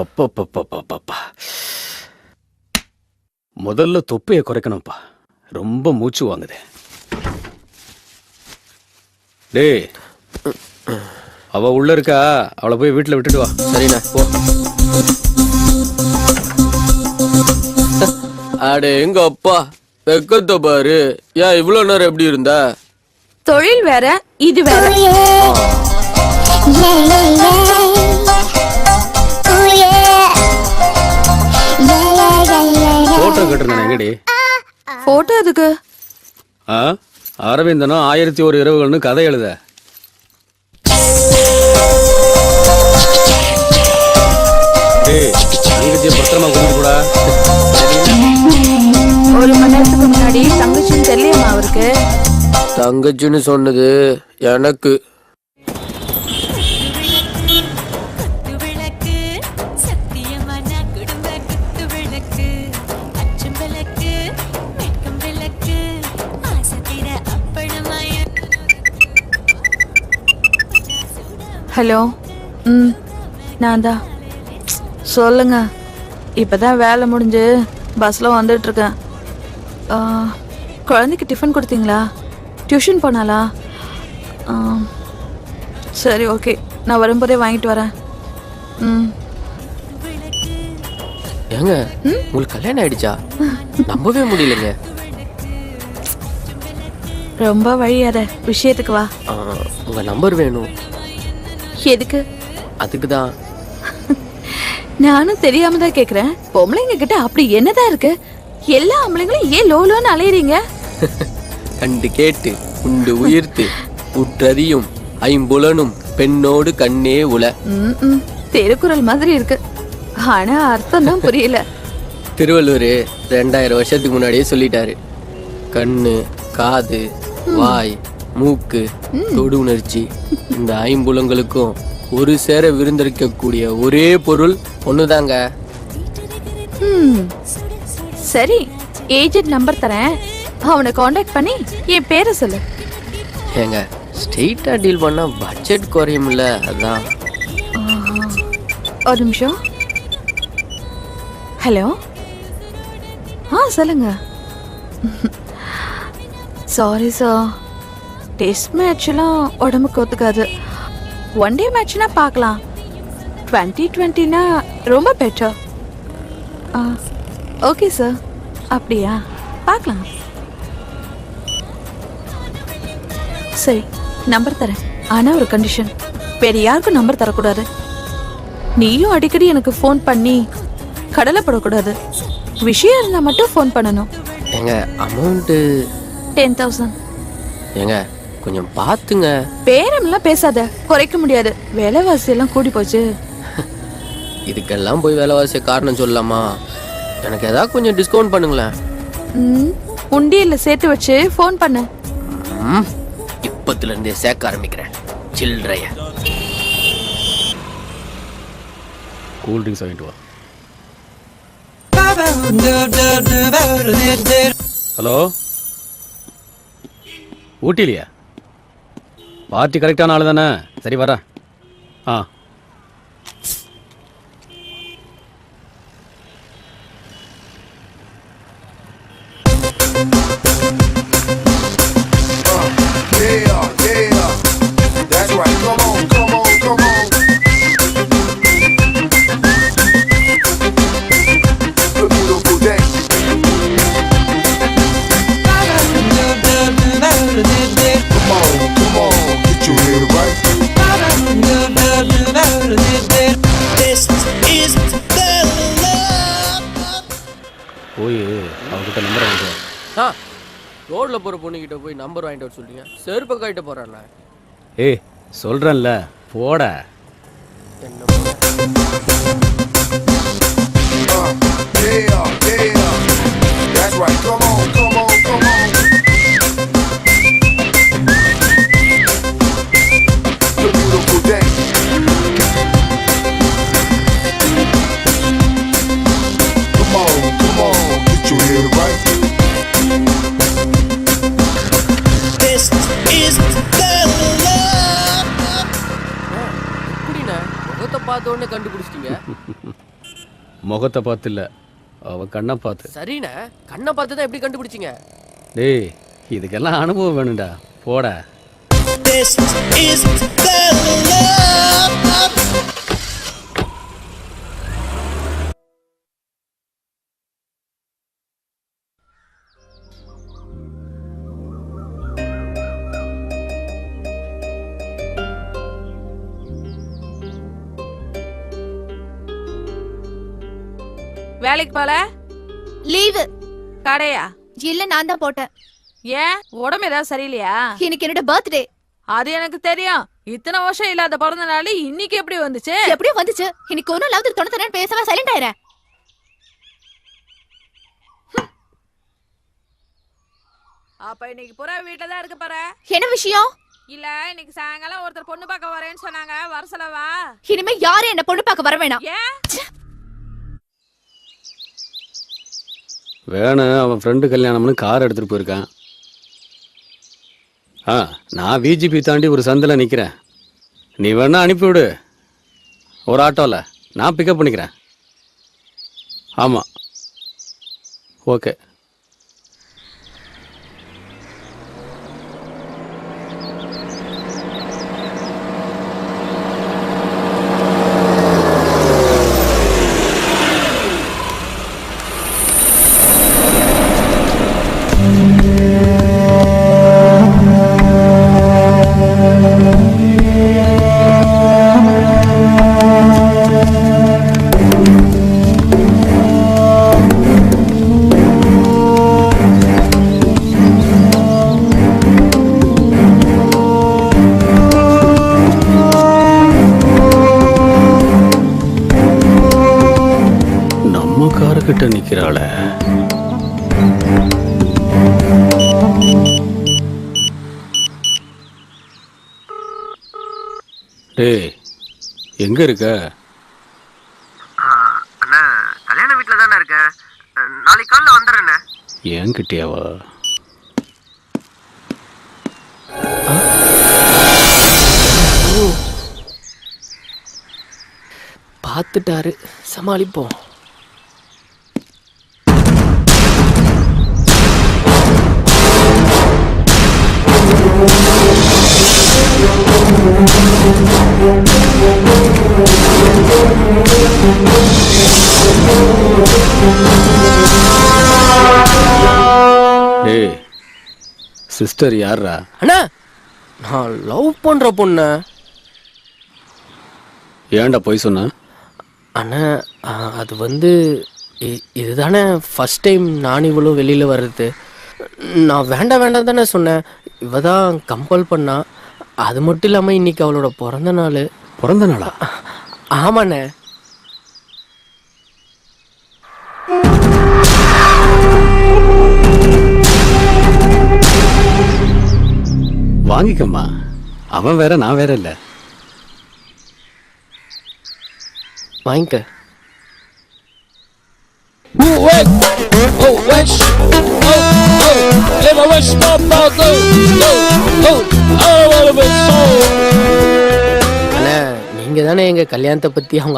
அப்பப்பப்பப்பப்பா, முதல்ல தொப்பையை குறைக்கணும்ப்பா. ரொம்ப மூச்சு வாங்குது. டேய், அவ உள்ள இருக்கா, அவளை போய் வீட்டில் விட்டுட்டு வா. சரிண்ணா, போ. அடே எங்க அப்பா, வெக்கத்தை பாரு. ஏன் இவ்வளவு நேரம் எப்படி இருந்த? தொழில் வேற, இது வேற. போட்டோ கேட்டிருந்தேன், எங்கடி? போட்டோ எதுக்கு? அரவிந்தனும் 1001 இரவுகள்னு கதை எழுத. பத்திரமா கொடுத்து கூட. ஒரு மணி நேரத்துக்கு முன்னாடி தங்கச்சின்னு தெரியலையம்மா அவருக்கு. தங்கச்சின்னு சொன்னது எனக்கு. ஹலோ, நான் தான். சொல்லுங்க. இப்பதான் வேலை முடிஞ்சு பஸ்ல வந்துட்டு இருக்கேன். குழந்தைக்கு டிஃபன் கொடுத்தீங்களா? டியூஷன் போனாலா? சரி, ஓகே, நான் வரும்போதே வாங்கிட்டு வரேன். ஏங்க, உங்களுக்கு கல்யாணம் ஆயிடுச்சா? நம்பவே முடியலங்க. ரொம்ப வழியாத, விஷயத்துக்கு வா. உங்க நம்பர் வேணும். எதுக்கு? அதுக்குதான். நானும் தெரியாம தான் கேக்குறேன். பொம்பளைங்க கிட்ட அப்படி என்னதான் இருக்கு? எல்லா ஆம்பளைங்களும் ஏன் லோலோன்னு அலையறீங்க? கண்டு கேட்டு உண்டு உயிர்த்து உற்றறியும் ஐம்புலனும் பெண்ணோடு கண்ணே உல. திருக்குறள் மாதிரி இருக்கு, ஆனா அர்த்தம் தான் புரியல. திருவள்ளுவர் 2000 வருஷத்துக்கு முன்னாடியே சொல்லிட்டாரு. கண்ணு, காது, வாய், மூக்கு, தொடு உணர்ச்சி, இந்த ஐம்புலங்களுக்கும் ஒரு சேர விருந்தளிக்கக்கூடிய ஒரே பொருள் ஒண்ணுதாங்க. சரி, ஏஜென்ட் நம்பர் தரேன், அவனை காண்டாக்ட் பண்ணி என் பேரை சொல்லு. ஏங்க, ஸ்ட்ரெயிட்டா டீல் பண்ணா பட்ஜெட் குறையும்ல, அதான். ஒரு நிமிஷம். ஹலோ, சொல்லுங்க. சாரி சார், டெஸ்ட் மேட்ச்லாம் உடம்புக்கு ஒத்துக்காது. ஒன் டே மேட்ச்னா பார்க்கலாம். 2020னா ரொம்ப பெட்டர். ஓகே சார், அப்படியா? பார்க்கலாம். சரி, நம்பர் தரேன், ஆனால் ஒரு கண்டிஷன். வேறு யாருக்கும் நம்பர் தரக்கூடாது. நீயும் அடிக்கடி எனக்கு ஃபோன் பண்ணி கடலை படக்கூடாது. விஷயம் இருந்தால் மட்டும் ஃபோன் பண்ணணும். ஏங்க, அமௌண்ட்டு 10,000. ஏங்க, கொஞ்சம் பார்த்துங்க. பேரம்லாம் பேசாத, குறைக்க முடியாது. விலைவாசி எல்லாம் கூடி போச்சு. இதுக்கெல்லாம் போய் விலைவாசி காரணம் சொல்லலாமா? எனக்கு ஏதாவது கொஞ்சம் டிஸ்கவுண்ட் பண்ணுங்களேன். உண்டியல்ல சேர்த்து வச்சு ஃபோன் பண்ணு. இப்பத்துல இருந்தே சேர்க்க ஆரம்பிக்கிறேன் சில்லறைய. கூல் ட்ரிங்க்ஸ் வாங்கிட்டு வா. ஹலோ, ஊட்டிலையா? பார்ட்டி கரெக்டான ஆள் தானே? சரி, வரேன். போய் அவகிட்ட நம்பர் வாங்கிட்டு. ரோட்ல போற பொண்ணுகிட்ட போய் நம்பர் வாங்கிட்டு வர சொல்றீங்க? செருப்பை காட்ட போறேன்ல. ஏய், சொல்றேன்ல, போட. பொண்ணை கண்டுபிடிச்சிட்டீங்க? முகத்தை பார்த்து இல்ல, அவ கண்ணை பார்த்து. சரிண்ணே, கண்ணை பார்த்து தான் எப்படி கண்டுபிடிச்சிங்க? டேய், இதுக்கெல்லாம் அனுபவம் வேணும்டா, போடா. This is the love. வேலைக்கு போல? லீவு. கடையா? இல்ல, நான் தான் போட்டேன். ஏன், உடம்பு ஏதாவது சரியில்லையா? இன்னைக்கு என்னோட பர்த்டே. அது எனக்கு தெரியும். இத்தனை வருஷம் இல்லாத பிறந்த நாள் இன்னைக்கு எப்படி வந்துச்சு? எப்படியோ வந்துச்சு. இன்னைக்கு ஒரு நாளாவது தொண்ணு பேசவா சைலண்ட் ஆயிரேன். அப்ப இன்னைக்கு பூரா வீட்டுல தான் இருக்க போற? என்ன விஷயம்? இல்ல, இன்னைக்கு சாயங்காலம் ஒருத்தர் பொண்ணு பார்க்க வரேன்னு சொன்னாங்க, வர சொல்லவா? இனிமே யாரும் என்ன பொண்ணு பார்க்க வர வேணாம். ஏன்? வேணும், அவன் ஃப்ரெண்டு கல்யாணம்னு கார் எடுத்துட்டு போயிருக்கான். நான் விஜிபி தாண்டி ஒரு சந்தில் நிற்கிறேன். நீ வேணா அனுப்பிவிடு, ஒரு ஆட்டோவில் நான் பிக்கப் பண்ணிக்கிறேன். ஆமாம், ஓகே. கிட்ட நிக்கிறாள. டேய், எங்க இருக்க? அண்ணா, கல்யாண வீட்டில் தானே இருக்கேன். நாளைக்கு காலைல வந்துடுறேண்ணே. ஏன் கிட்டியாவா? பார்த்துட்டாரு, சமாளிப்போம். டேய், சிஸ்டர் யாரா? அண்ணா, நான் லவ் பண்ற பொண்ணு. ஏன்டா போய் சொன்ன? அண்ணா, அது வந்து இதுதானே ஃபர்ஸ்ட் டைம் நான் இவ்வளோ வெளியில் வர்றது. நான் வேண்டாம் வேண்டாம் தானே சொன்னேன். இவ தான் கம்பல் பண்ணா. அது மட்டும் இல்லாமல் இன்னைக்கு அவளோட பிறந்த நாள். பிறந்த நாளா? ஆமாண்ணே. வாங்கிக்கம்மா, அவன் வேற நான் வேற இல்லை. வாங்கிக்க. அண்ணா, நீங்க தானே எங்க கல்யாணத்தை பத்தி அவங்க